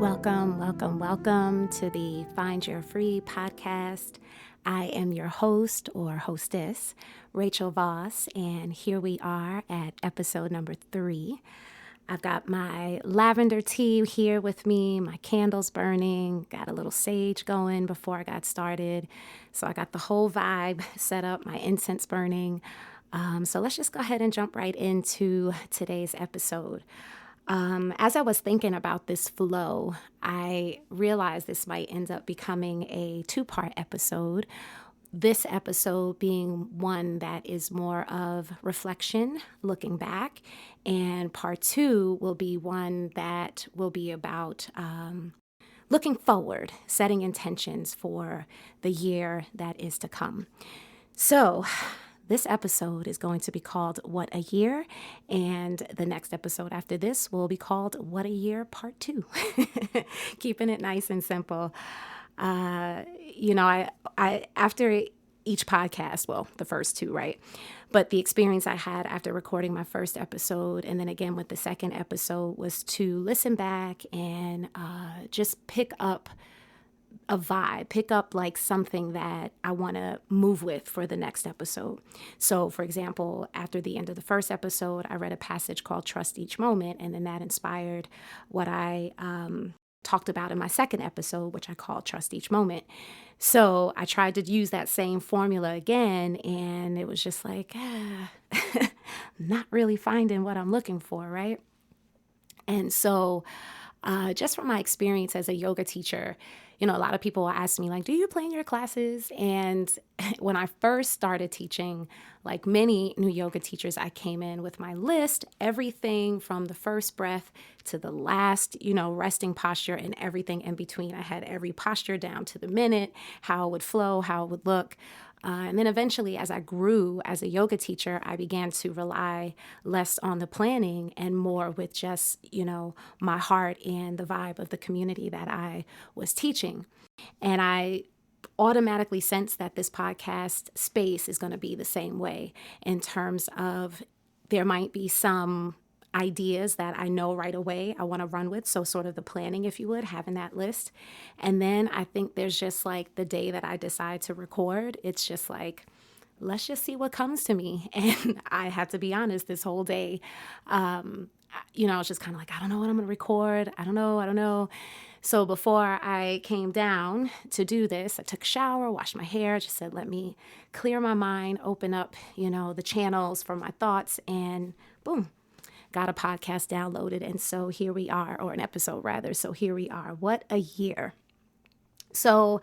Welcome to the Find Your Free podcast. I am your host or hostess, Rachel Voss, and here we are at episode number 3. I've got my lavender tea here with me, my candles burning, got a little sage going before I got started. So I got the whole vibe set up, my incense burning. So let's just go ahead and jump right into today's episode. As I was thinking about this flow, I realized this might end up becoming a 2-part episode. This episode being one that is more of reflection, looking back, and part 2 will be one that will be about looking forward, setting intentions for the year that is to come. So, this episode is going to be called What a Year, and the next episode after this will be called What a Year Part 2. Keeping it nice and simple. I after each podcast, well, the first 2, right? But the experience I had after recording my first episode and then again with the second episode was to listen back and just pick up a vibe, pick up like something that I want to move with for the next episode. So, for example, after the end of the first episode, I read a passage called Trust Each Moment, and then that inspired what I talked about in my second episode, which I called Trust Each Moment. So I tried to use that same formula again, and it was just like, not really finding what I'm looking for, right? And so just from my experience as a yoga teacher, a lot of people ask me, like, do you plan your classes? And when I first started teaching, like many new yoga teachers, I came in with my list, everything from the first breath to the last, resting posture and everything in between. I had every posture down to the minute, how it would flow, how it would look. And then eventually, as I grew as a yoga teacher, I began to rely less on the planning and more with just, my heart and the vibe of the community that I was teaching. And I automatically sense that this podcast space is going to be the same way in terms of there might be some ideas that I know right away I want to run with. So sort of the planning, if you would, having that list. And then I think there's just like the day that I decide to record, it's just like, let's just see what comes to me. And I had to be honest, this whole day, I was just kind of like, I don't know what I'm going to record. I don't know. So before I came down to do this, I took a shower, washed my hair, just said, let me clear my mind, open up, the channels for my thoughts, and boom, got a podcast downloaded. And so here we are, or an episode rather. So here we are. What a year. So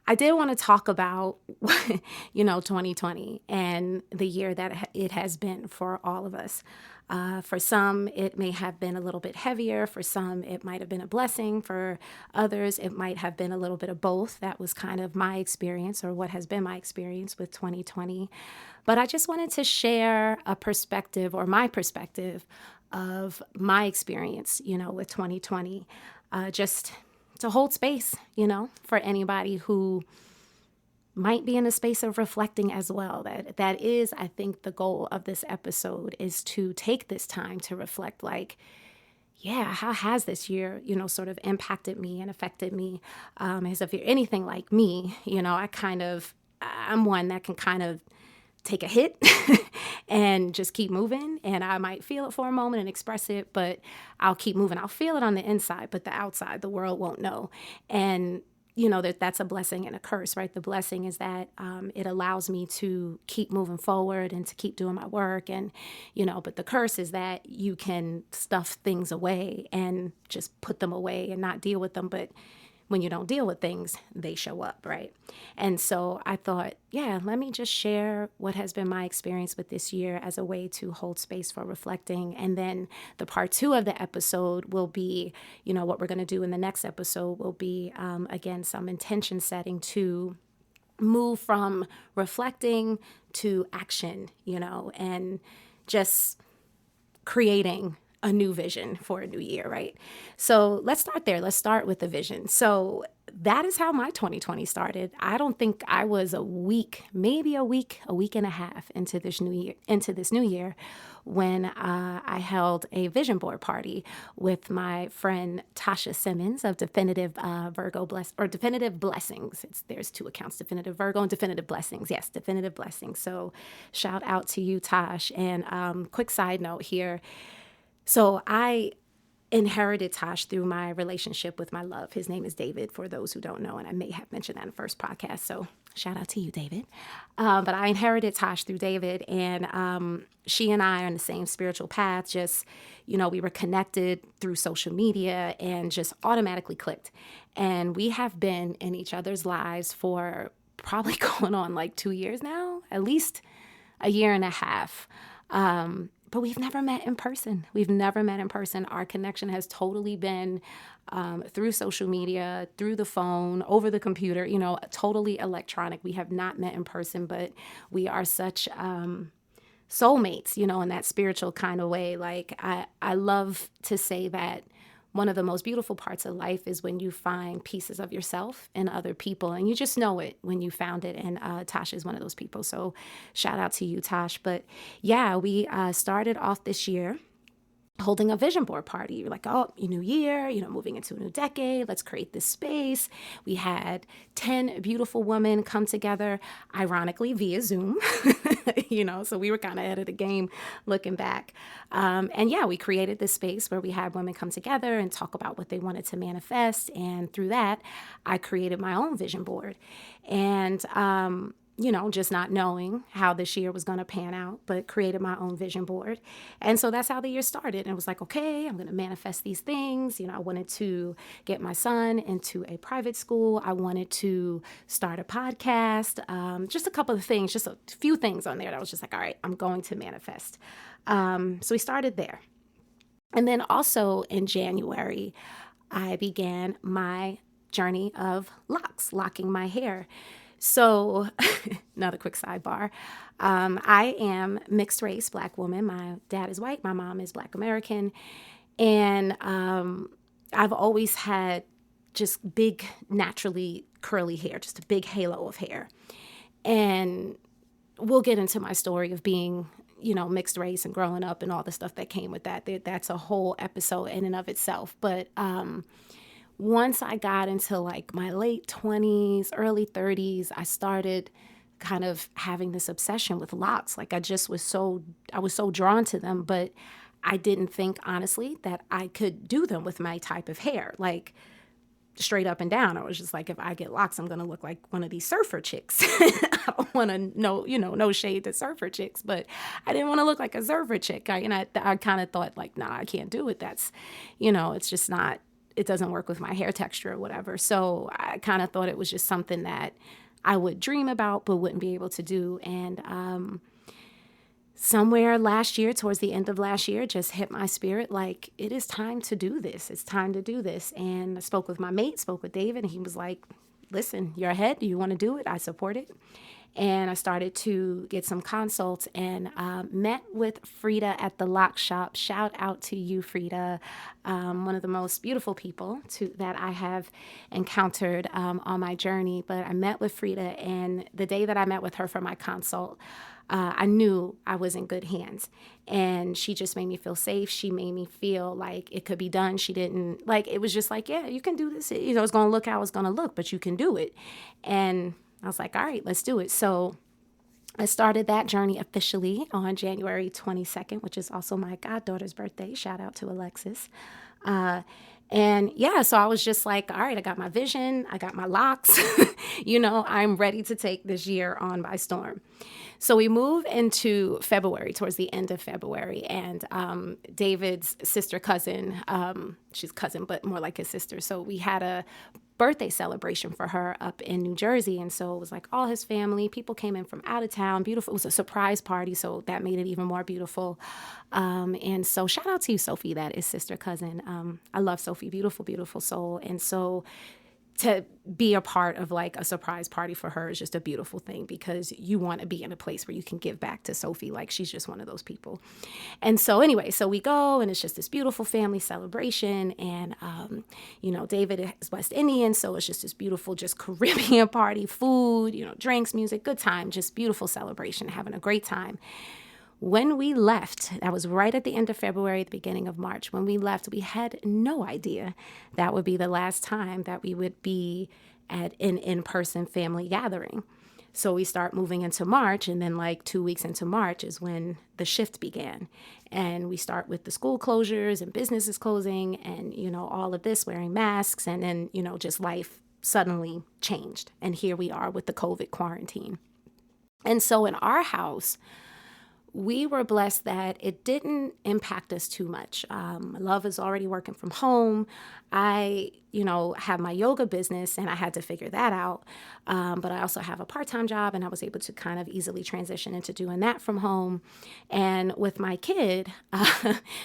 I did want to talk about, 2020 and the year that it has been for all of us. For some, it may have been a little bit heavier. For some, it might have been a blessing. For others, it might have been a little bit of both. That was kind of my experience, or what has been my experience with 2020. But I just wanted to share a perspective, or my perspective of my experience, with 2020, just to hold space, for anybody who might be in a space of reflecting as well. That is, I think, the goal of this episode is to take this time to reflect, like, yeah, how has this year, sort of impacted me and affected me? As if you're anything like me, I'm one that can kind of take a hit and just keep moving. And I might feel it for a moment and express it, but I'll keep moving. I'll feel it on the inside, but the outside, the world won't know. And that's a blessing and a curse, right? The blessing is that it allows me to keep moving forward and to keep doing my work. And, but the curse is that you can stuff things away and just put them away and not deal with them. But when you don't deal with things, they show up, right? And so I thought, yeah, let me just share what has been my experience with this year as a way to hold space for reflecting. And then the part 2 of the episode will be, what we're going to do in the next episode will be, again, some intention setting to move from reflecting to action, and just creating a new vision for a new year, right? So let's start there. Let's start with the vision. So that is how my 2020 started. I don't think I was maybe a week and a half into this new year when I held a vision board party with my friend Tasha Simmons of Definitive Definitive Blessings. There's two accounts, Definitive Virgo and Definitive Blessings. Yes, Definitive Blessings. So shout out to you, Tosh. And quick side note here. So I inherited Tosh through my relationship with my love. His name is David, for those who don't know, and I may have mentioned that in the first podcast. So shout out to you, David. But I inherited Tosh through David, and she and I are on the same spiritual path. Just, we were connected through social media and just automatically clicked. And we have been in each other's lives for probably going on like 2 years now, at least a year and a half. But we've never met in person. Our connection has totally been through social media, through the phone, over the computer, totally electronic. We have not met in person, but we are such soulmates, in that spiritual kind of way. Like I love to say that one of the most beautiful parts of life is when you find pieces of yourself in other people, and you just know it when you found it. And Tosh is one of those people. So shout out to you, Tosh. But yeah, we started off this year holding a vision board party. You're like, oh, new year, moving into a new decade. Let's create this space. We had 10 beautiful women come together, ironically, via Zoom, so we were kind of ahead of the game looking back. And yeah, we created this space where we had women come together and talk about what they wanted to manifest. And through that, I created my own vision board. And, just not knowing how this year was going to pan out, but created my own vision board. And so that's how the year started. And it was like, okay, I'm going to manifest these things. I wanted to get my son into a private school. I wanted to start a podcast, just a couple of things, just a few things on there that I was just like, all right, I'm going to manifest. So we started there. And then also in January, I began my journey of locking my hair. So another quick sidebar. I am mixed race Black woman. My dad is white. My mom is Black American. And I've always had just big, naturally curly hair, just a big halo of hair. And we'll get into my story of being, mixed race and growing up and all the stuff that came with that. That's a whole episode in and of itself. But once I got into like my late 20s, early 30s, I started kind of having this obsession with locks. Like I was so drawn to them, but I didn't think honestly that I could do them with my type of hair, like straight up and down. I was just like, if I get locks, I'm going to look like one of these surfer chicks. I don't want to no shade to surfer chicks, but I didn't want to look like a surfer chick. I kind of thought like, nah, I can't do it. That's, it's just not, it doesn't work with my hair texture or whatever. So I kind of thought it was just something that I would dream about, but wouldn't be able to do. And somewhere last year, towards the end of last year, just hit my spirit like, it is time to do this. It's time to do this. And I spoke with my mate, spoke with David, and he was like, listen, you're ahead. Do you want to do it? I support it. And I started to get some consults and met with Frida at the Lock Shop. Shout out to you, Frida, one of the most beautiful people that I have encountered on my journey. But I met with Frida, and the day that I met with her for my consult, I knew I was in good hands. And she just made me feel safe. She made me feel like it could be done. She didn't, it was just like, yeah, you can do this. It's going to look how it's going to look, but you can do it. And I was like, all right, let's do it. So I started that journey officially on January 22nd, which is also my goddaughter's birthday. Shout out to Alexis. And yeah, so I was just like, all right, I got my vision. I got my locks. I'm ready to take this year on by storm. So we move into February, towards the end of February, and David's sister cousin, she's cousin, but more like his sister. So we had a birthday celebration for her up in New Jersey. And so it was like all his family, people came in from out of town, beautiful. It was a surprise party. So that made it even more beautiful. And so shout out to you, Sophie, that is sister cousin. I love Sophie, beautiful, beautiful soul. And so to be a part of like a surprise party for her is just a beautiful thing, because you want to be in a place where you can give back to Sophie. Like she's just one of those people. And so anyway, so we go and it's just this beautiful family celebration. And, David is West Indian. So it's just this beautiful, just Caribbean party, food, drinks, music, good time, just beautiful celebration, having a great time. When we left, that was right at the end of February, the beginning of March. When we left, we had no idea that would be the last time that we would be at an in-person family gathering. So we start moving into March, and then like 2 weeks into March is when the shift began. And we start with the school closures and businesses closing and, all of this, wearing masks, and then, just life suddenly changed. And here we are with the COVID quarantine. And so in our house, we were blessed that it didn't impact us too much. Love is already working from home. I, have my yoga business and I had to figure that out. But I also have a part-time job and I was able to kind of easily transition into doing that from home. And with my kid,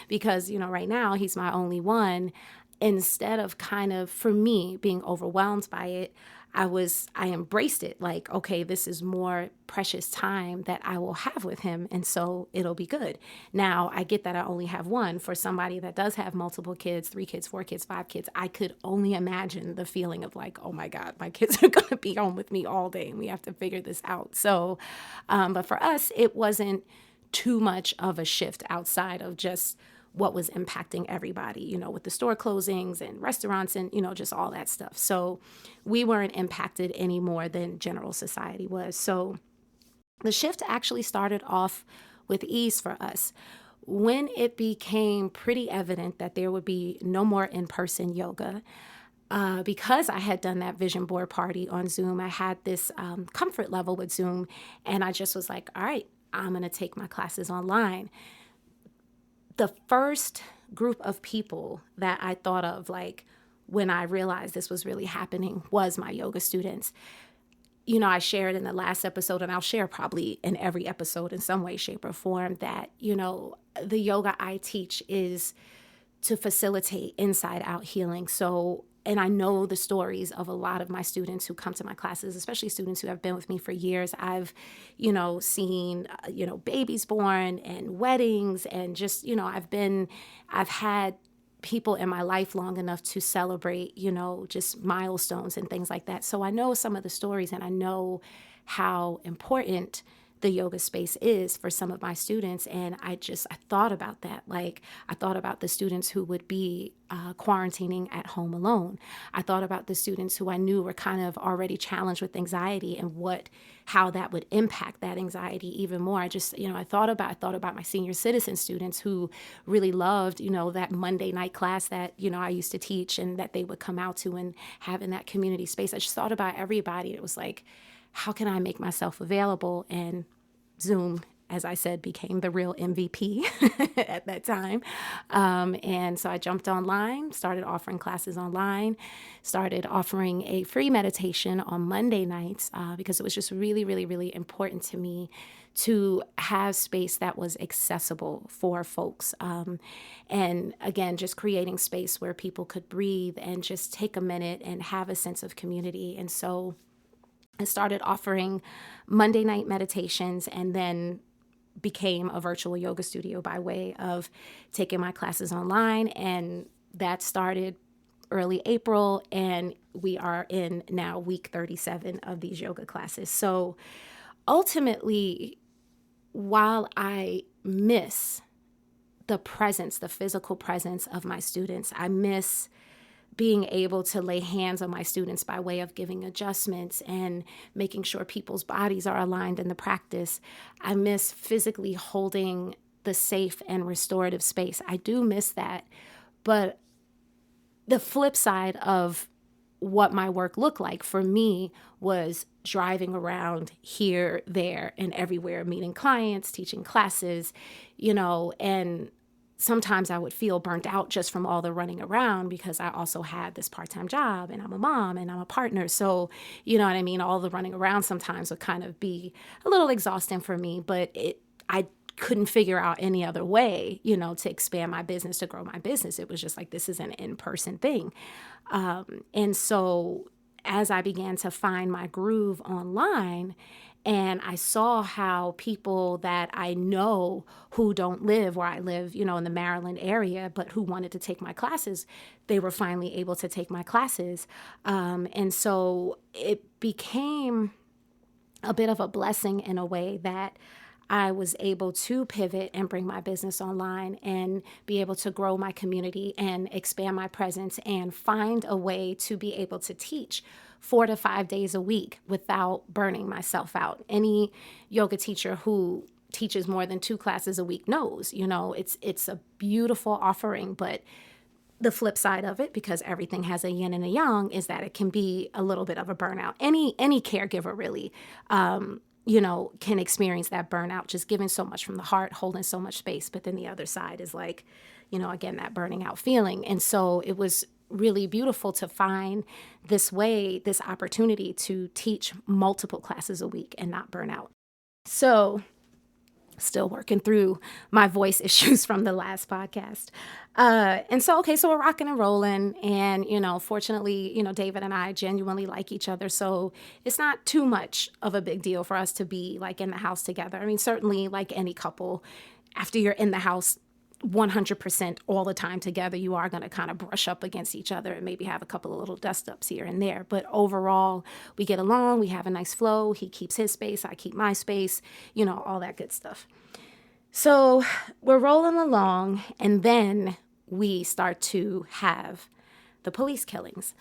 because, right now he's my only one, instead of kind of, for me, being overwhelmed by it, I embraced it like, okay, this is more precious time that I will have with him. And so it'll be good. Now I get that I only have one. For somebody that does have multiple kids, 3 kids, 4 kids, 5 kids, I could only imagine the feeling of like, oh my God, my kids are going to be home with me all day and we have to figure this out. So, but for us, it wasn't too much of a shift outside of just what was impacting everybody, with the store closings and restaurants and, just all that stuff. So we weren't impacted any more than general society was. So the shift actually started off with ease for us. When it became pretty evident that there would be no more in-person yoga, because I had done that vision board party on Zoom, I had this comfort level with Zoom, and I just was like, all right, I'm going to take my classes online. The first group of people that I thought of, like, when I realized this was really happening, was my yoga students. I shared in the last episode, and I'll share probably in every episode in some way, shape, or form, that, the yoga I teach is to facilitate inside out healing. So, and I know the stories of a lot of my students who come to my classes, especially students who have been with me for years. I've, seen, babies born and weddings and just, I've had people in my life long enough to celebrate, just milestones and things like that. So I know some of the stories and I know how important the yoga space is for some of my students. And I thought about that. Like, I thought about the students who would be quarantining at home alone. I thought about the students who I knew were kind of already challenged with anxiety and how that would impact that anxiety even more. I thought about my senior citizen students who really loved, that Monday night class that, I used to teach and that they would come out to and have in that community space. I just thought about everybody. It was like, how can I make myself available? And Zoom, as I said, became the real MVP at that time. And so I jumped online, started offering classes online, started offering a free meditation on Monday nights because it was just really, really, really important to me to have space that was accessible for folks. And again, just creating space where people could breathe and just take a minute and have a sense of community. And so I started offering Monday night meditations and then became a virtual yoga studio by way of taking my classes online. And that started early April, and we are in now week 37 of these yoga classes. So ultimately, while I miss the physical presence of my students, I miss being able to lay hands on my students by way of giving adjustments and making sure people's bodies are aligned in the practice. I miss physically holding the safe and restorative space. I do miss that. But the flip side of what my work looked like for me was driving around here, there, and everywhere, meeting clients, teaching classes, and sometimes I would feel burnt out just from all the running around because I also had this part-time job and I'm a mom and I'm a partner. So, you know what I mean? All the running around sometimes would kind of be a little exhausting for me, but I couldn't figure out any other way, to expand my business, to grow my business. It was just like, this is an in-person thing. And so as I began to find my groove online, and I saw how people that I know who don't live where I live, in the Maryland area, but who wanted to take my classes, they were finally able to take my classes. And so it became a bit of a blessing in a way that I was able to pivot and bring my business online and be able to grow my community and expand my presence and find a way to be able to teach 4 to 5 days a week without burning myself out. Any yoga teacher who teaches more than 2 classes a week knows, it's a beautiful offering, but the flip side of it, because everything has a yin and a yang, is that it can be a little bit of a burnout. Any caregiver really, can experience that burnout, just giving so much from the heart, holding so much space. But then the other side is like, again, that burning out feeling. And so it was really beautiful to find this opportunity to teach multiple classes a week and not burn out. So still working through my voice issues from the last podcast. So we're rocking and rolling. And, fortunately, David and I genuinely like each other. So it's not too much of a big deal for us to be like in the house together. I mean, certainly like any couple, after you're in the house 100% all the time together, you are going to kind of brush up against each other and maybe have a couple of little dust ups here and there. But overall, we get along, we have a nice flow. He keeps his space, I keep my space, all that good stuff. So we're rolling along, and then we start to have the police killings.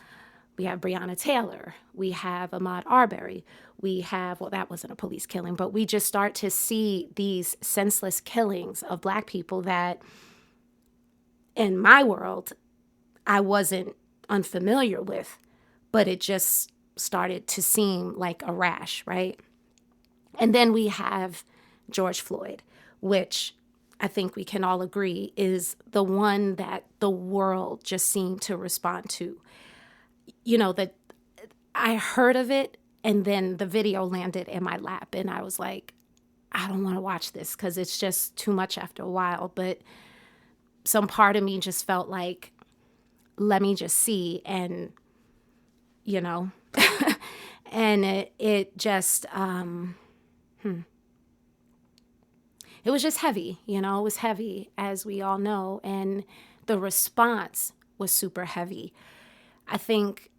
We have Breonna Taylor. We have Ahmaud Arbery. We have, well, that wasn't a police killing, but we just start to see these senseless killings of Black people that, in my world, I wasn't unfamiliar with, but it just started to seem like a rash, right? And then we have George Floyd, which I think we can all agree is the one that the world just seemed to respond to. That I heard of it, and then the video landed in my lap, and I was like, I don't want to watch this because it's just too much after a while. But some part of me just felt like, let me just see, and and it just it was just heavy. It was heavy, as we all know, and the response was super heavy. I think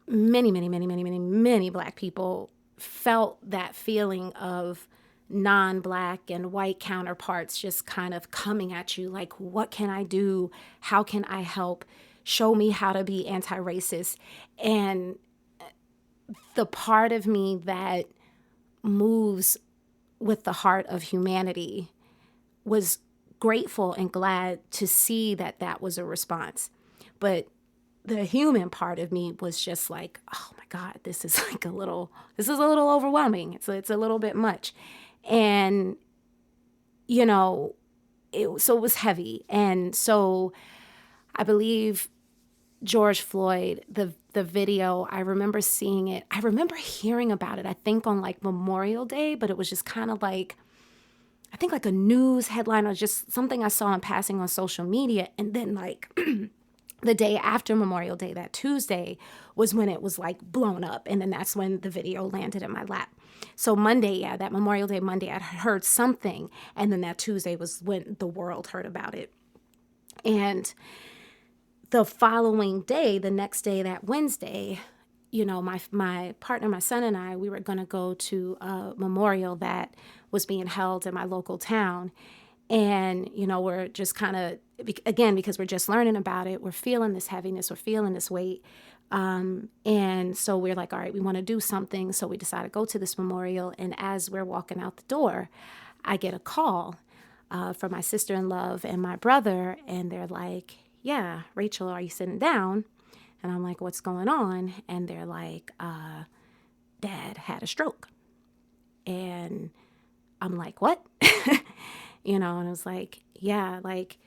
many, many, many, many, many, many Black people felt that feeling of non-Black and white counterparts just kind of coming at you like, what can I do? How can I help? Show me how to be anti-racist. And the part of me that moves with the heart of humanity was grateful and glad to see that that was a response. But the human part of me was just like, oh my God, this is a little overwhelming. It's a little bit much. And, so it was heavy. And so I believe George Floyd, the video, I remember seeing it. I remember hearing about it, I think on like Memorial Day, but it was just kind of like, I think like a news headline or just something I saw in passing on social media. And then like the day after Memorial Day, that Tuesday, was when it was like blown up. And then that's when the video landed in my lap. So Monday, that Memorial Day Monday, I heard something. And then that Tuesday was when the world heard about it. And the following day, the next day, that Wednesday, my partner, my son and I, we were going to go to a memorial that was being held in my local town. And, we're just kind of, again, because we're just learning about it, we're feeling this heaviness, we're feeling this weight. And so we're like, all right, we want to do something. So we decided to go to this memorial. And as we're walking out the door, I get a call from my sister-in-law and my brother. And they're like, yeah, Rachel, are you sitting down? And I'm like, what's going on? And they're like, Dad had a stroke. And I'm like, what? And I was like, yeah, like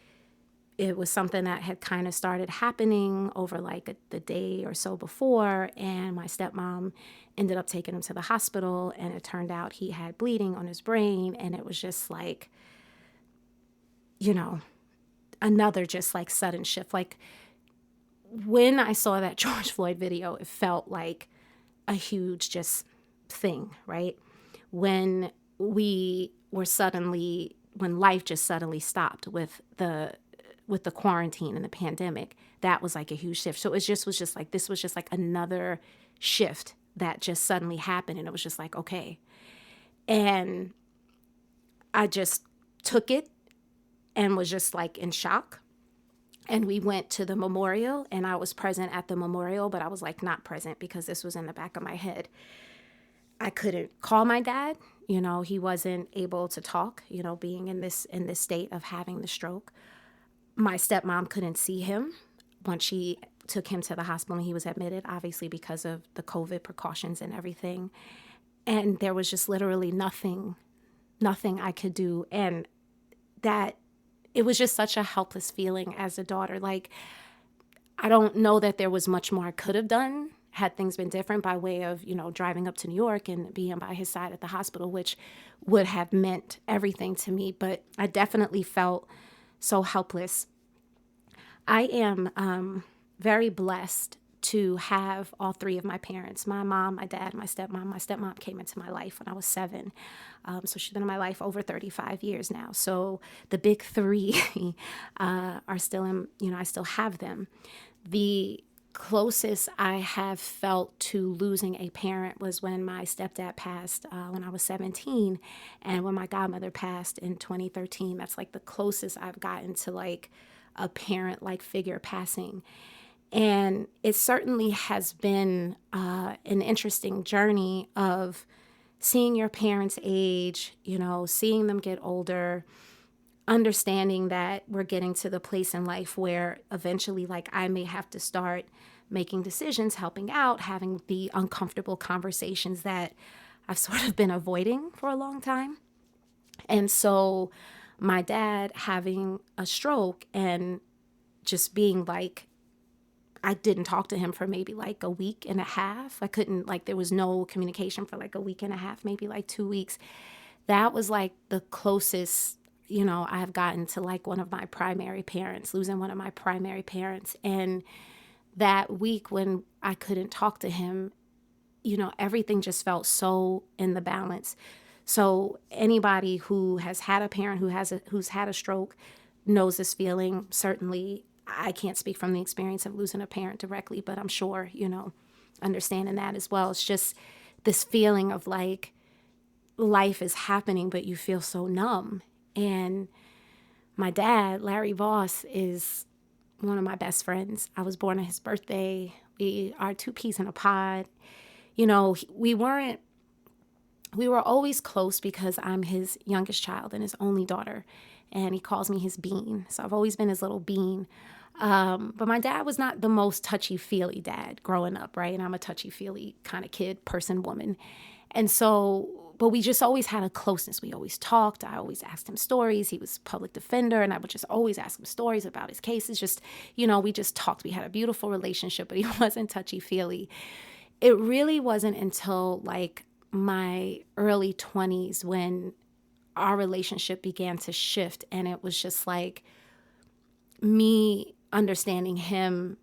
it was something that had kind of started happening over like the day or so before. And my stepmom ended up taking him to the hospital, and it turned out he had bleeding on his brain. And it was just like, another just like sudden shift. Like when I saw that George Floyd video, it felt like a huge just thing, right? When life just suddenly stopped with the quarantine and the pandemic, that was like a huge shift. So this was just like another shift that just suddenly happened. And it was just like, okay. And I just took it and was just like in shock. And we went to the memorial, and I was present at the memorial, but I was like not present because this was in the back of my head. I couldn't call my dad. He wasn't able to talk, being in this state of having the stroke. My stepmom couldn't see him once she took him to the hospital and he was admitted, obviously because of the COVID precautions and everything. And there was just literally nothing I could do. And that it was just such a helpless feeling as a daughter. Like, I don't know that there was much more I could have done had things been different, by way of, driving up to New York and being by his side at the hospital, which would have meant everything to me. But I definitely felt so helpless. I am very blessed to have all three of my parents, my mom, my dad, my stepmom. My stepmom came into my life when I was 7. So she's been in my life over 35 years now. So the big three are still in, I still have them. The closest I have felt to losing a parent was when my stepdad passed when I was 17, and when my godmother passed in 2013. That's like the closest I've gotten to like a parent-like figure passing. And it certainly has been an interesting journey of seeing your parents age, seeing them get older, understanding that we're getting to the place in life where eventually, like, I may have to start making decisions, helping out, having the uncomfortable conversations that I've sort of been avoiding for a long time. And so my dad having a stroke and just being like, I didn't talk to him for maybe like a week and a half. I couldn't, like, there was no communication for like a week and a half, maybe like 2 weeks. That was like the closest, I have gotten to like one of my primary parents, losing one of my primary parents. And that week when I couldn't talk to him, everything just felt so in the balance. So anybody who has had a parent who's had a stroke knows this feeling. Certainly, I can't speak from the experience of losing a parent directly, but I'm sure, understanding that as well. It's just this feeling of like life is happening, but you feel so numb. And my dad, Larry Voss, is one of my best friends. I was born on his birthday. We are 2 peas in a pod. We were always close because I'm his youngest child and his only daughter. And he calls me his bean. So I've always been his little bean. But my dad was not the most touchy-feely dad growing up, right? And I'm a touchy-feely kind of kid, person, woman. And so, but we just always had a closeness. We always talked. I always asked him stories. He was a public defender, and I would just always ask him stories about his cases. Just, we just talked. We had a beautiful relationship, but he wasn't touchy-feely. It really wasn't until like my early 20s when our relationship began to shift, and it was just like me understanding him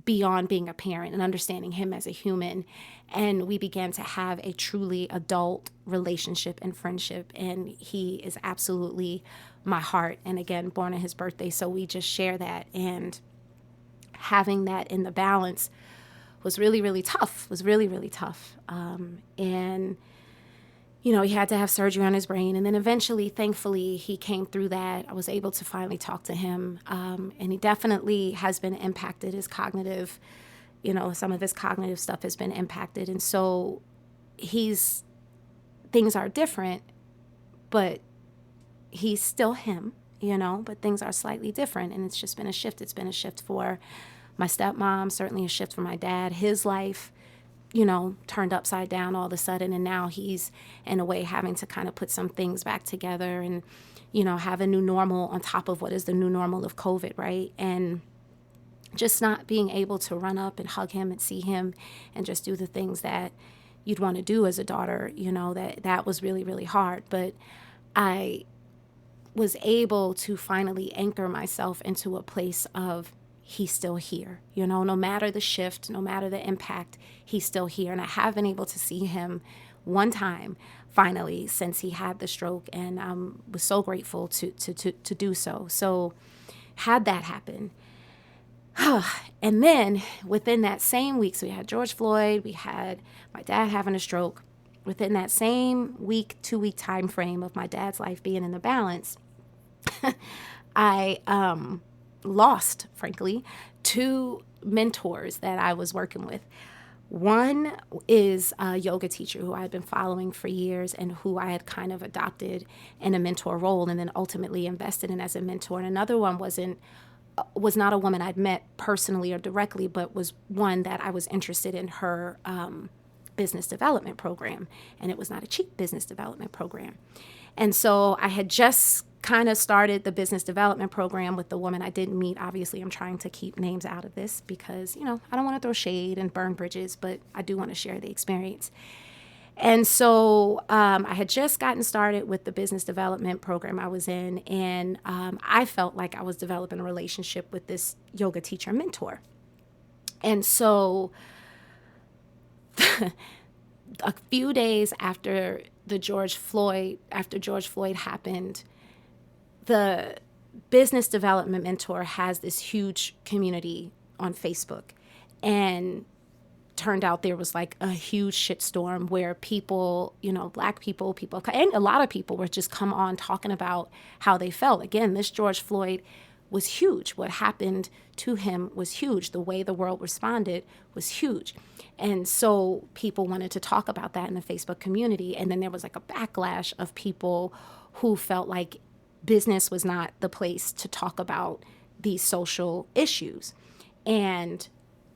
beyond being a parent and understanding him as a human. And we began to have a truly adult relationship and friendship. And he is absolutely my heart. And again, born on his birthday. So we just share that. And having that in the balance was really, really tough, And he had to have surgery on his brain. And then eventually, thankfully, he came through that. I was able to finally talk to him. And he definitely has been impacted. His cognitive, some of his cognitive stuff has been impacted. And so things are different, but he's still him, but things are slightly different. And it's just been a shift. It's been a shift for my stepmom, certainly a shift for my dad. His life turned upside down all of a sudden. And now he's, in a way, having to kind of put some things back together and, have a new normal on top of what is the new normal of COVID, right? And just not being able to run up and hug him and see him and just do the things that you'd want to do as a daughter, that was really, really hard. But I was able to finally anchor myself into a place of he's still here, no matter the shift, no matter the impact, he's still here. And I have been able to see him one time finally since he had the stroke, and I was so grateful to do so. So had that happen. And then within that same week, so we had George Floyd, we had my dad having a stroke. within that same week, 2 week time frame of my dad's life being in the balance, I lost, frankly, two mentors that I was working with. One is a yoga teacher who I had been following for years and who I had kind of adopted in a mentor role and then ultimately invested in as a mentor. And another one was not a woman I'd met personally or directly, but was one that I was interested in her business development program. And it was not a cheap business development program. And so I had just kind of started the business development program with the woman I didn't meet. Obviously, I'm trying to keep names out of this because, I don't want to throw shade and burn bridges, but I do want to share the experience. And so I had just gotten started with the business development program I was in, and I felt like I was developing a relationship with this yoga teacher mentor. And so a few days after George Floyd happened, the business development mentor has this huge community on Facebook, and turned out there was like a huge shitstorm where people, Black people, and a lot of people were just come on talking about how they felt. Again, this George Floyd was huge. What happened to him was huge. The way the world responded was huge. And so people wanted to talk about that in the Facebook community. And then there was like a backlash of people who felt like business was not the place to talk about these social issues. And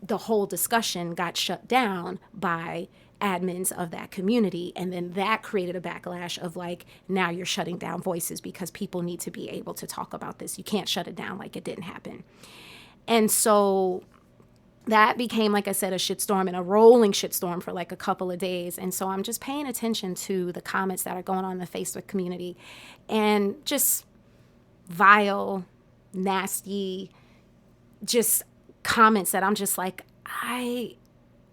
the whole discussion got shut down by admins of that community. And then that created a backlash of like, now you're shutting down voices because people need to be able to talk about this. You can't shut it down like it didn't happen. And so that became, like I said, a shitstorm and a rolling shitstorm for like a couple of days. And so I'm just paying attention to the comments that are going on in the Facebook community and just vile, nasty, just comments that I'm just like, I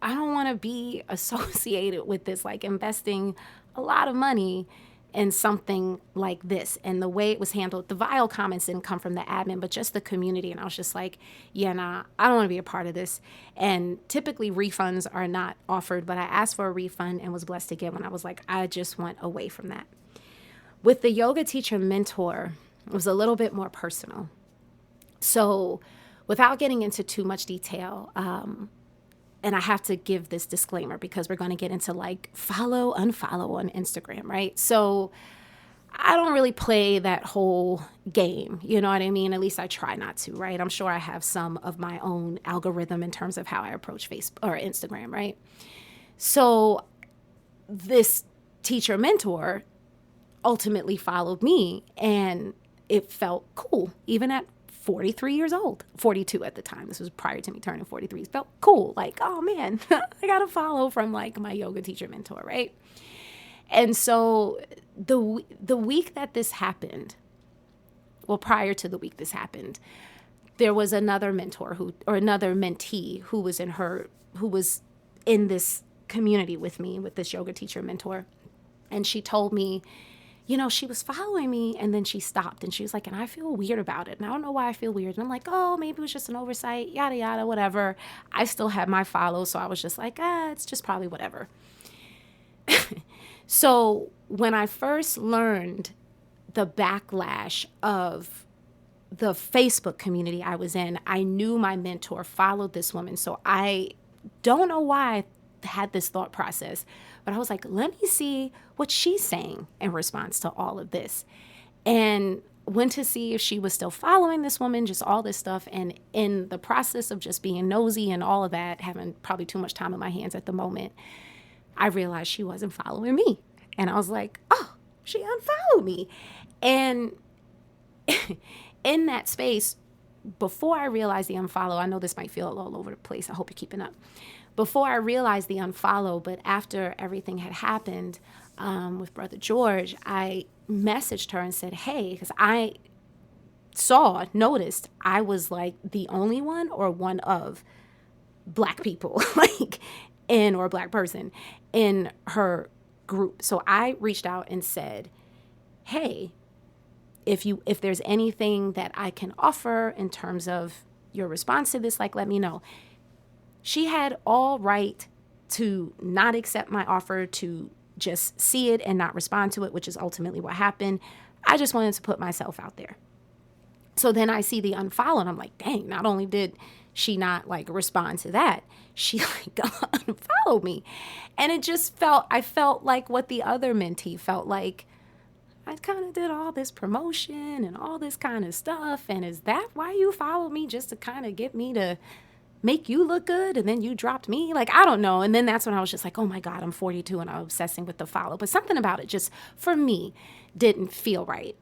don't want to be associated with this, like investing a lot of money in something like this. And the way it was handled, the vile comments didn't come from the admin, but just the community. And I was just like, yeah, nah, I don't want to be a part of this. And typically refunds are not offered, but I asked for a refund and was blessed to get one. I was like, I just went away from that. With the yoga teacher mentor, it was a little bit more personal. So without getting into too much detail, and I have to give this disclaimer because we're going to get into like follow, unfollow on Instagram, right? So I don't really play that whole game, you know what I mean? At least I try not to, right? I'm sure I have some of my own algorithm in terms of how I approach Facebook or Instagram, right? So this teacher mentor ultimately followed me, and it felt cool, even at 43 years old, 42 at the time. This was prior to me turning 43. It felt cool. Like, oh man, I got a follow from like my yoga teacher mentor, right? And so the week that this happened, well, prior to the week this happened, there was another mentor another mentee who was in this community with me, with this yoga teacher mentor. And she told me, she was following me and then she stopped and she was like, and I feel weird about it. And I don't know why I feel weird. And I'm like, oh, maybe it was just an oversight, yada, yada, whatever. I still had my follow. So I was just like, it's just probably whatever. So when I first learned the backlash of the Facebook community I was in, I knew my mentor followed this woman. So I don't know why I had this thought process, but I was like, let me see what she's saying in response to all of this. And went to see if she was still following this woman, just all this stuff. And in the process of just being nosy and all of that, having probably too much time on my hands at the moment, I realized she wasn't following me. And I was like, oh, she unfollowed me. And in that space, before I realized the unfollow, I know this might feel all over the place. I hope you're keeping up. Before I realized the unfollow, but after everything had happened with Brother George, I messaged her and said, hey, because I noticed I was like the only one or one of Black people, or Black person in her group. So I reached out and said, hey, if there's anything that I can offer in terms of your response to this, let me know. She had all right to not accept my offer, to just see it and not respond to it, which is ultimately what happened. I just wanted to put myself out there. So then I see the unfollow and I'm like, dang, not only did she not like respond to that, she like unfollowed me. And it just I felt like what the other mentee felt like. I kind of did all this promotion and all this kind of stuff. And is that why you followed me, just to kind of get me to make you look good? And then you dropped me? Like, I don't know. And then that's when I was just like, oh my God, I'm 42 and I'm obsessing with the follow. But something about it just, for me, didn't feel right.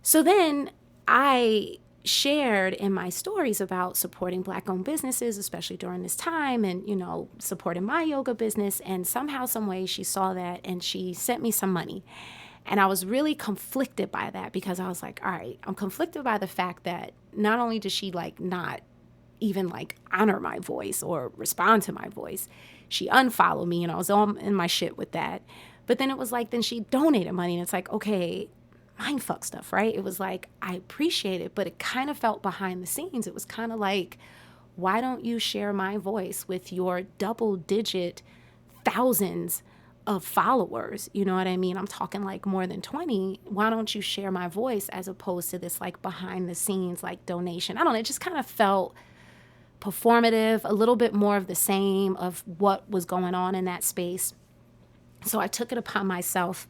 So then I shared in my stories about supporting Black-owned businesses, especially during this time, and, supporting my yoga business. And somehow, some way, she saw that and she sent me some money. And I was really conflicted by that, because I was like, all right, I'm conflicted by the fact that not only does she like not even like honor my voice or respond to my voice, she unfollowed me, and I was all in my shit with that. But then it was like, then she donated money, and it's like, okay, mindfuck stuff, right? It was like, I appreciate it, but it kind of felt behind the scenes. It was kind of like, why don't you share my voice with your double-digit thousands of followers? You know what I mean? I'm talking like more than 20. Why don't you share my voice, as opposed to this like behind the scenes like donation? I don't know. It just kind of felt performative, a little bit more of the same of what was going on in that space. So I took it upon myself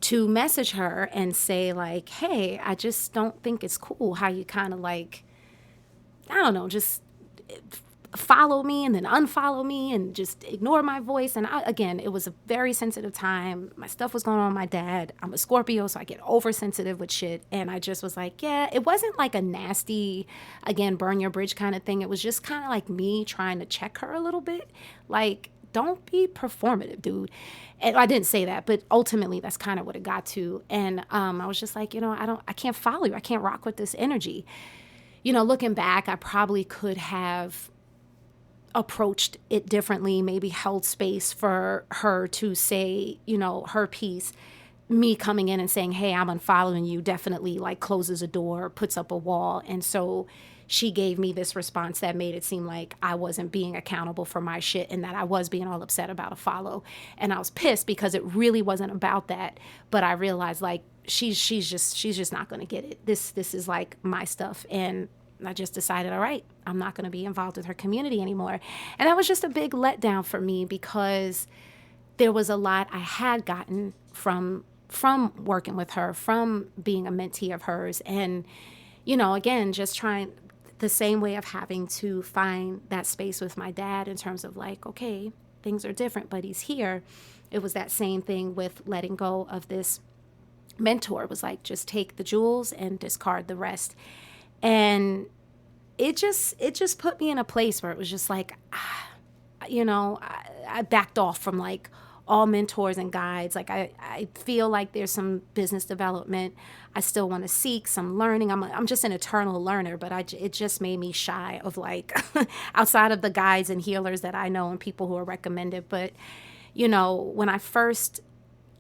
to message her and say like, hey, I just don't think it's cool how you kind of like, I don't know, just follow me and then unfollow me and just ignore my voice. And again, it was a very sensitive time. My stuff was going on with my dad. I'm a Scorpio, so I get oversensitive with shit. And I just was like, yeah, it wasn't like a nasty, again, burn your bridge kind of thing. It was just kind of like me trying to check her a little bit. Like, don't be performative, dude. And I didn't say that, but ultimately that's kind of what it got to. And I was just like, I can't follow you. I can't rock with this energy. Looking back, I probably could have approached it differently, maybe held space for her to say, her piece. Me coming in and saying, hey, I'm unfollowing you, definitely like closes a door, puts up a wall. And so she gave me this response that made it seem like I wasn't being accountable for my shit, and that I was being all upset about a follow. And I was pissed, because it really wasn't about that. But I realized like she's just not going to get it. This is like my stuff. And I just decided, all right, I'm not going to be involved with her community anymore. And that was just a big letdown for me, because there was a lot I had gotten from working with her, from being a mentee of hers. And, again, just trying the same way of having to find that space with my dad in terms of like, okay, things are different, but he's here. It was that same thing with letting go of this mentor. It was like, just take the jewels and discard the rest. And it just put me in a place where it was just like, I backed off from like all mentors and guides. Like I feel like there's some business development I still want to seek, some learning. I'm just an eternal learner, but it just made me shy of like outside of the guides and healers that I know and people who are recommended. But when I first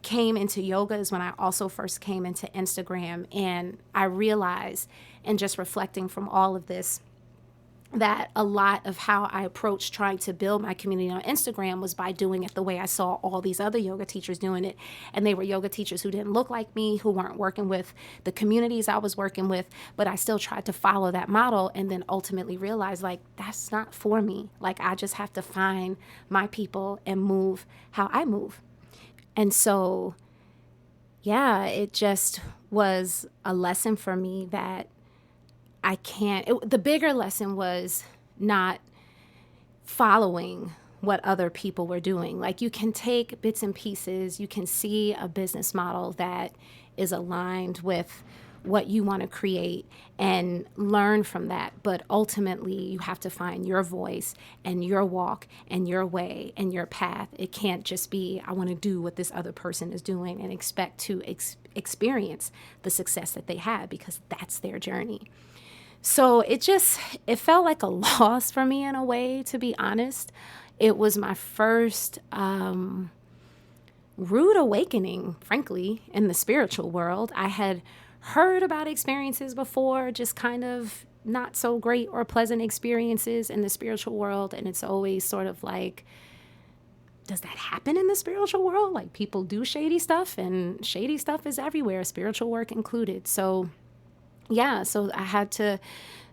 came into yoga is when I also first came into Instagram, and I realized, and just reflecting from all of this, that a lot of how I approached trying to build my community on Instagram was by doing it the way I saw all these other yoga teachers doing it. And they were yoga teachers who didn't look like me, who weren't working with the communities I was working with, but I still tried to follow that model, and then ultimately realized like, that's not for me. Like, I just have to find my people and move how I move. And so, yeah, it just was a lesson for me that I can't. The bigger lesson was not following what other people were doing. Like, you can take bits and pieces. You can see a business model that is aligned with what you want to create and learn from that. But ultimately, you have to find your voice and your walk and your way and your path. It can't just be, I want to do what this other person is doing and expect to experience the success that they have, because that's their journey. So it felt like a loss for me in a way, to be honest. It was my first rude awakening, frankly, in the spiritual world. I had heard about experiences before, just kind of not so great or pleasant experiences in the spiritual world. And it's always sort of like, does that happen in the spiritual world? Like, people do shady stuff, and shady stuff is everywhere, spiritual work included. So yeah, so I had to,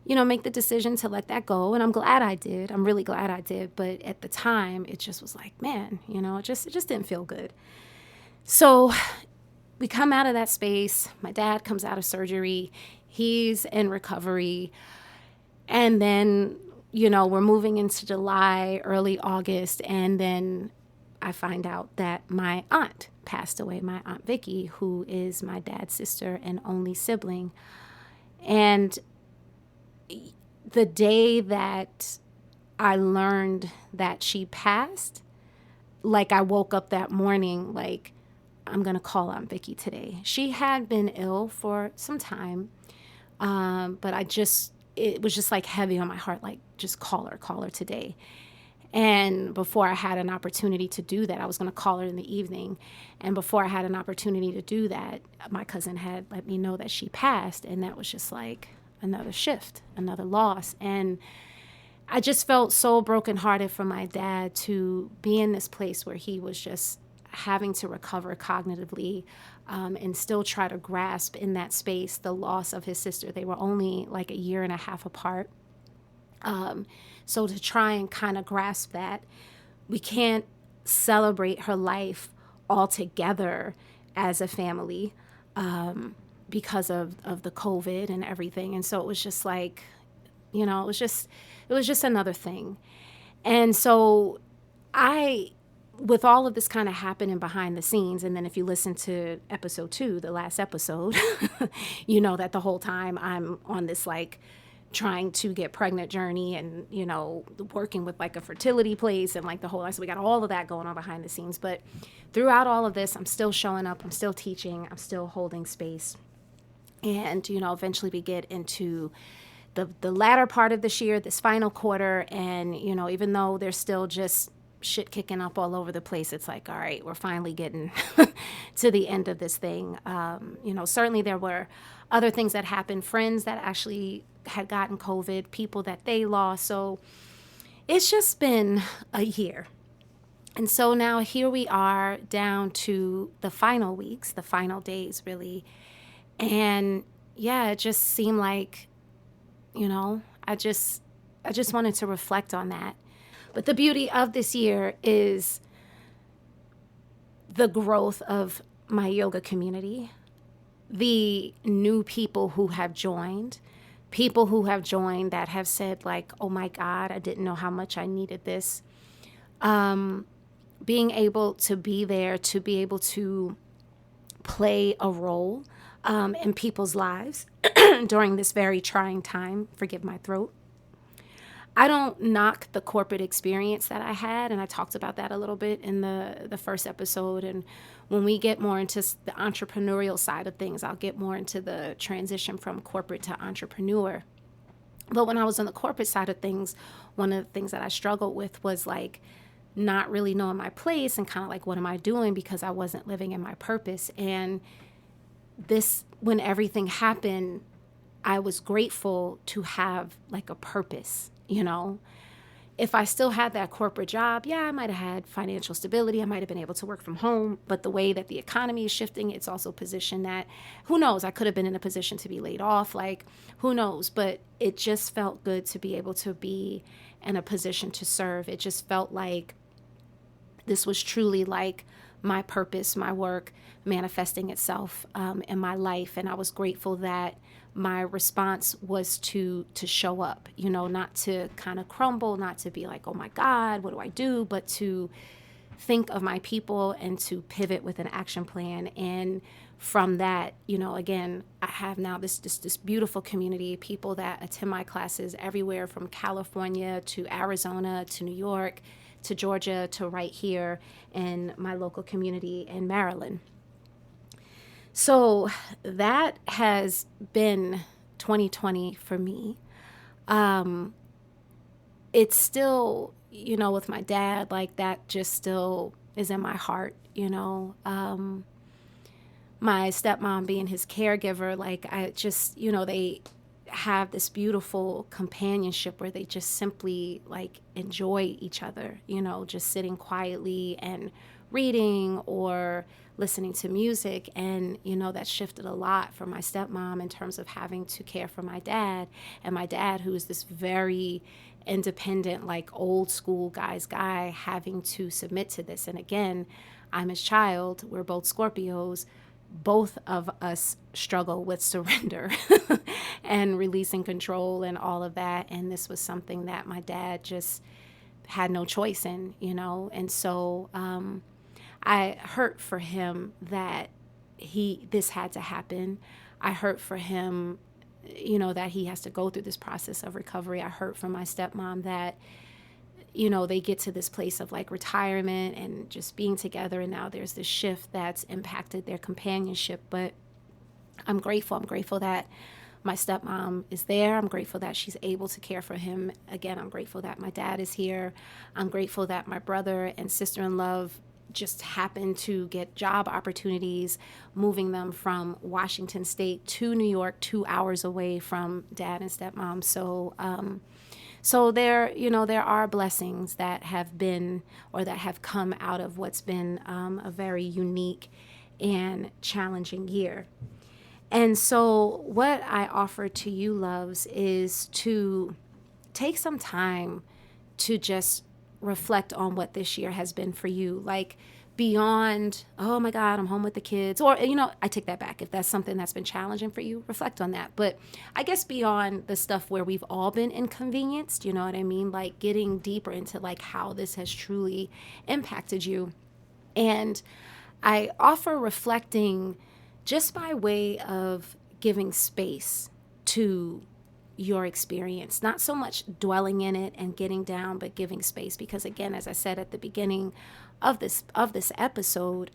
make the decision to let that go. And I'm glad I did. I'm really glad I did. But at the time, it just was like, man, it just didn't feel good. So we come out of that space. My dad comes out of surgery. He's in recovery. And then, we're moving into July, early August. And then I find out that my aunt passed away, my Aunt Vicky, who is my dad's sister and only sibling. And the day that I learned that she passed, like, I woke up that morning like, I'm going to call Aunt Vicky today. She had been ill for some time, but it was just like heavy on my heart, like, just call her today. And before I had an opportunity to do that, I was going to call her in the evening. And before I had an opportunity to do that, my cousin had let me know that she passed. And that was just like another shift, another loss. And I just felt so brokenhearted for my dad to be in this place where he was just having to recover cognitively, and still try to grasp in that space the loss of his sister. They were only like a year and a half apart. So to try and kind of grasp that, we can't celebrate her life all together as a family, because of the COVID and everything. And so it was just like, it was just another thing. And so with all of this kind of happening behind the scenes, and then if you listen to episode 2, the last episode, that the whole time I'm on this like trying to get pregnant journey, and working with like a fertility place and like the whole, so we got all of that going on behind the scenes. But throughout all of this, I'm still showing up, I'm still teaching, I'm still holding space. And eventually we get into the latter part of this year, this final quarter, and even though there's still just shit kicking up all over the place, it's like, all right, we're finally getting to the end of this thing. Certainly there were other things that happened, friends that actually had gotten COVID, people that they lost. So it's just been a year. And so now here we are down to the final weeks, the final days, really. And yeah, it just seemed like, I just wanted to reflect on that. But the beauty of this year is the growth of my yoga community, the new people who have joined, that have said like, oh my God, I didn't know how much I needed this. Being able to be there, to be able to play a role in people's lives during this very trying time. Forgive my throat. I don't knock the corporate experience that I had, and I talked about that a little bit in the first episode. And when we get more into the entrepreneurial side of things, I'll get more into the transition from corporate to entrepreneur. But when I was on the corporate side of things, one of the things that I struggled with was like not really knowing my place and kind of like, what am I doing? Because I wasn't living in my purpose. And when everything happened, I was grateful to have like a purpose. If I still had that corporate job, yeah, I might have had financial stability. I might have been able to work from home. But the way that the economy is shifting, it's also positioned that, who knows, I could have been in a position to be laid off. Like, who knows? But it just felt good to be able to be in a position to serve. It just felt like this was truly like my purpose, my work manifesting itself in my life. And I was grateful that my response was to show up, not to kind of crumble, not to be like, oh my God, what do I do? But to think of my people and to pivot with an action plan. And from that, again, I have now this beautiful community, people that attend my classes everywhere from California to Arizona to New York to Georgia to right here in my local community in Maryland. So that has been 2020 for me. It's still, with my dad, like that just still is in my heart, My stepmom being his caregiver, like I just, have this beautiful companionship where they just simply like enjoy each other, just sitting quietly and reading or listening to music. And, that shifted a lot for my stepmom in terms of having to care for my dad. And my dad, who is this very independent, like old school guy, having to submit to this. And again, I'm his child. We're both Scorpios. Both of us struggle with surrender and releasing control and all of that. And this was something that my dad just had no choice in, And so I hurt for him that this had to happen. I hurt for him, that he has to go through this process of recovery. I hurt for my stepmom that they get to this place of like retirement and just being together. And now there's this shift that's impacted their companionship. But I'm grateful. I'm grateful that my stepmom is there. I'm grateful that she's able to care for him. Again, I'm grateful that my dad is here. I'm grateful that my brother and sister-in-law just happened to get job opportunities, moving them from Washington State to New York, 2 hours away from dad and stepmom. So there are blessings that have been or that have come out of what's been a very unique and challenging year. And so what I offer to you, loves, is to take some time to just reflect on what this year has been for you. Like beyond, oh my God, I'm home with the kids. Or, I take that back. If that's something that's been challenging for you, reflect on that. But I guess beyond the stuff where we've all been inconvenienced, you know what I mean? Like getting deeper into like how this has truly impacted you. And I offer reflecting just by way of giving space to your experience, not so much dwelling in it and getting down, but giving space. Because again, as I said at the beginning of this episode,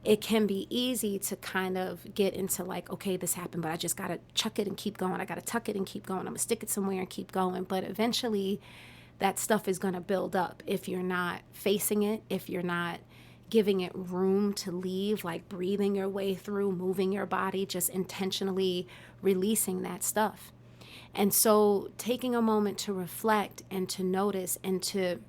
it can be easy to kind of get into like, okay, this happened, but I just got to chuck it and keep going. I got to tuck it and keep going. I'm gonna stick it somewhere and keep going. But eventually that stuff is going to build up if you're not facing it, if you're not giving it room to leave, like breathing your way through, moving your body, just intentionally releasing that stuff. And so taking a moment to reflect and to notice and to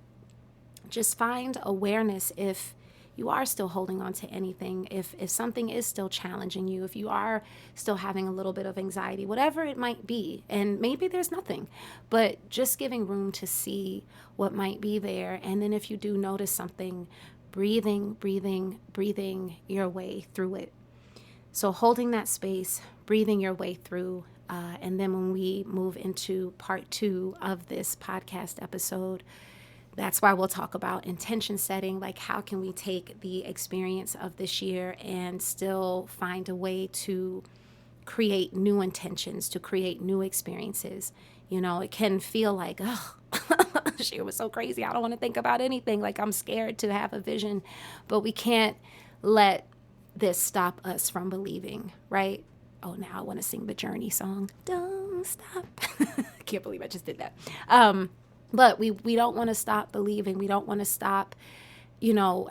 just find awareness if you are still holding on to anything, if something is still challenging you, if you are still having a little bit of anxiety, whatever it might be. And maybe there's nothing, but just giving room to see what might be there. And then if you do notice something, breathing your way through it. So holding that space, breathing your way through. And then when we move into part 2 of this podcast episode, that's why we'll talk about intention setting, like how can we take the experience of this year and still find a way to create new intentions, to create new experiences. It can feel like, oh, this year was so crazy. I don't want to think about anything. Like I'm scared to have a vision, but we can't let this stop us from believing, right? Oh, now I want to sing the Journey song. Don't stop. I can't believe I just did that. But we don't want to stop believing. We don't want to stop,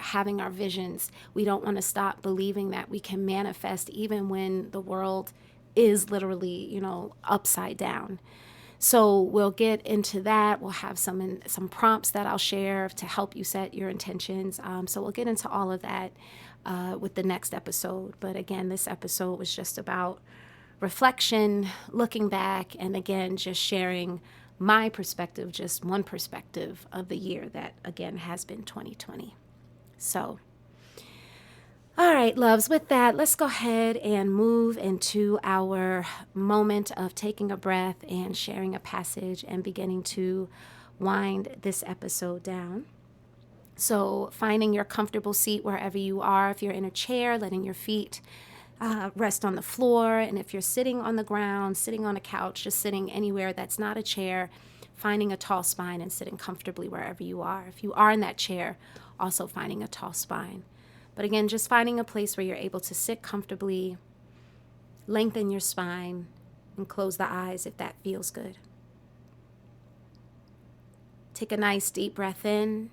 having our visions. We don't want to stop believing that we can manifest even when the world is literally, upside down. So we'll get into that. We'll have some prompts that I'll share to help you set your intentions. So we'll get into all of that with the next episode. But again, this episode was just about reflection, looking back, and again, just sharing my perspective, just one perspective of the year that, again, has been 2020. So, all right, loves, with that, let's go ahead and move into our moment of taking a breath and sharing a passage and beginning to wind this episode down. So finding your comfortable seat wherever you are. If you're in a chair, letting your feet rest on the floor. And if you're sitting on the ground, sitting on a couch, just sitting anywhere that's not a chair, finding a tall spine and sitting comfortably wherever you are. If you are in that chair, also finding a tall spine. But again, just finding a place where you're able to sit comfortably, lengthen your spine, and close the eyes if that feels good. Take a nice deep breath in.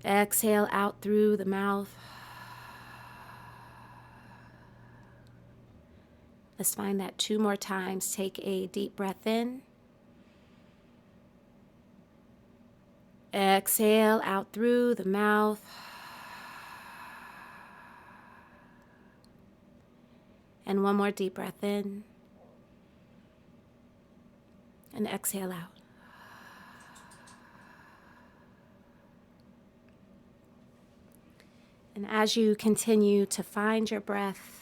Exhale out through the mouth. Let's find that 2 more times. Take a deep breath in. Exhale out through the mouth. And 1 more deep breath in. And exhale out. And as you continue to find your breath,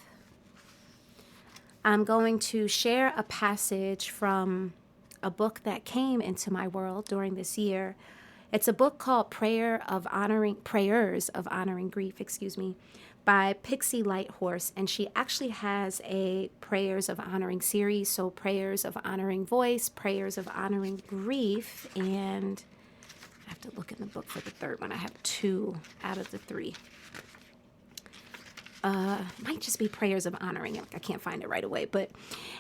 I'm going to share a passage from a book that came into my world during this year. It's a book called Prayers of Honoring Grief, by Pixie Lighthorse, and she actually has a Prayers of Honoring series, so Prayers of Honoring Voice, Prayers of Honoring Grief, and I have to look in the book for the third one. I have 2 out of the 3. Might just be Prayers of Honoring. I can't find it right away. But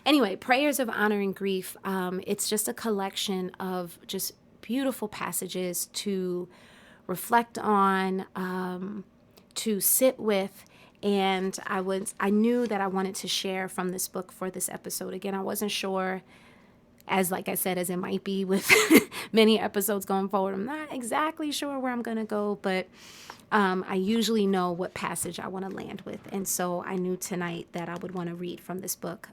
anyway, Prayers of Honoring Grief. It's just a collection of just beautiful passages to reflect on, to sit with. And I knew that I wanted to share from this book for this episode. Again, I wasn't sure, like I said, as it might be with many episodes going forward. I'm not exactly sure where I'm going to go, but I usually know what passage I want to land with. And so I knew tonight that I would want to read from this book.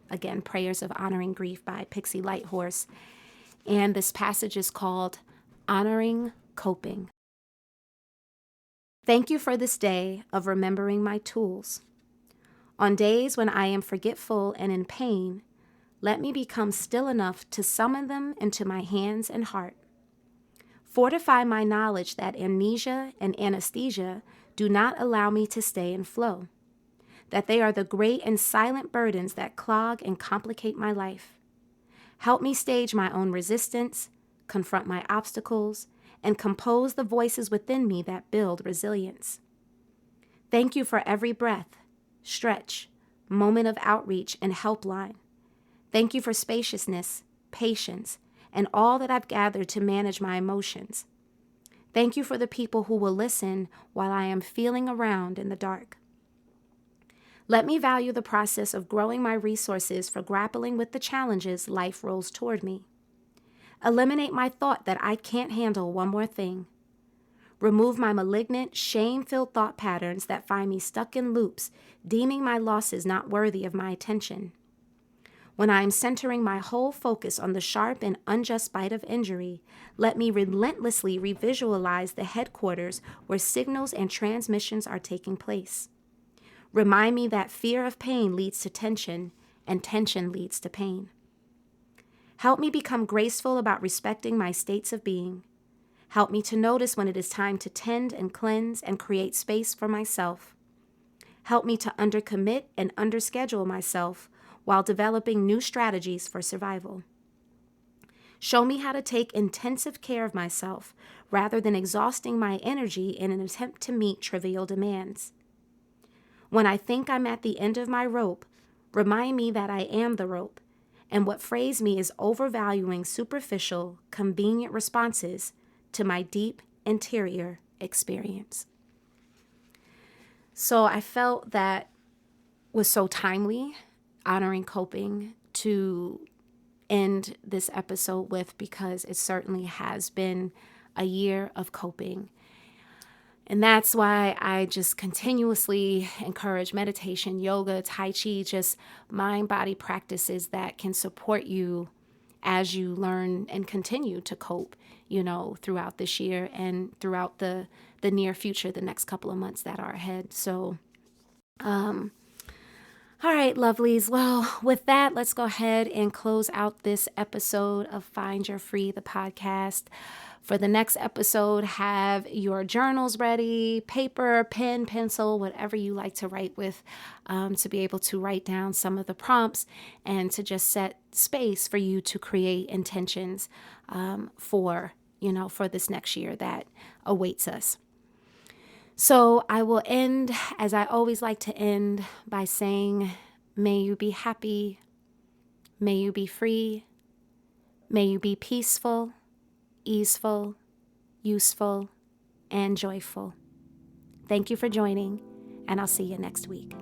Again, Prayers of Honoring Grief by Pixie Lighthorse. And this passage is called Honoring Coping. Thank you for this day of remembering my tools. On days when I am forgetful and in pain, let me become still enough to summon them into my hands and heart. Fortify my knowledge that amnesia and anesthesia do not allow me to stay in flow, that they are the great and silent burdens that clog and complicate my life. Help me stage my own resistance, confront my obstacles, and compose the voices within me that build resilience. Thank you for every breath, stretch, moment of outreach, and helpline. Thank you for spaciousness, patience, and all that I've gathered to manage my emotions. Thank you for the people who will listen while I am feeling around in the dark. Let me value the process of growing my resources for grappling with the challenges life rolls toward me. Eliminate my thought that I can't handle one more thing. Remove my malignant, shame-filled thought patterns that find me stuck in loops, deeming my losses not worthy of my attention. When I am centering my whole focus on the sharp and unjust bite of injury, let me relentlessly revisualize the headquarters where signals and transmissions are taking place. Remind me that fear of pain leads to tension, and tension leads to pain. Help me become graceful about respecting my states of being. Help me to notice when it is time to tend and cleanse and create space for myself. Help me to undercommit and underschedule myself while developing new strategies for survival. Show me how to take intensive care of myself rather than exhausting my energy in an attempt to meet trivial demands. When I think I'm at the end of my rope, remind me that I am the rope, and what frays me is overvaluing superficial, convenient responses to my deep interior experience. So I felt that was so timely, honoring coping, to end this episode with, because it certainly has been a year of coping. And that's why I just continuously encourage meditation, yoga, Tai Chi, just mind-body practices that can support you as you learn and continue to cope, throughout this year and throughout the near future, the next couple of months that are ahead. So, all right, lovelies. Well, with that, let's go ahead and close out this episode of Find Your Free, the podcast. For the next episode, have your journals ready, paper, pen, pencil, whatever you like to write with, to be able to write down some of the prompts and to just set space for you to create intentions for this next year that awaits us. So I will end, as I always like to end, by saying, may you be happy, may you be free, may you be peaceful, easeful, useful, and joyful. Thank you for joining, and I'll see you next week.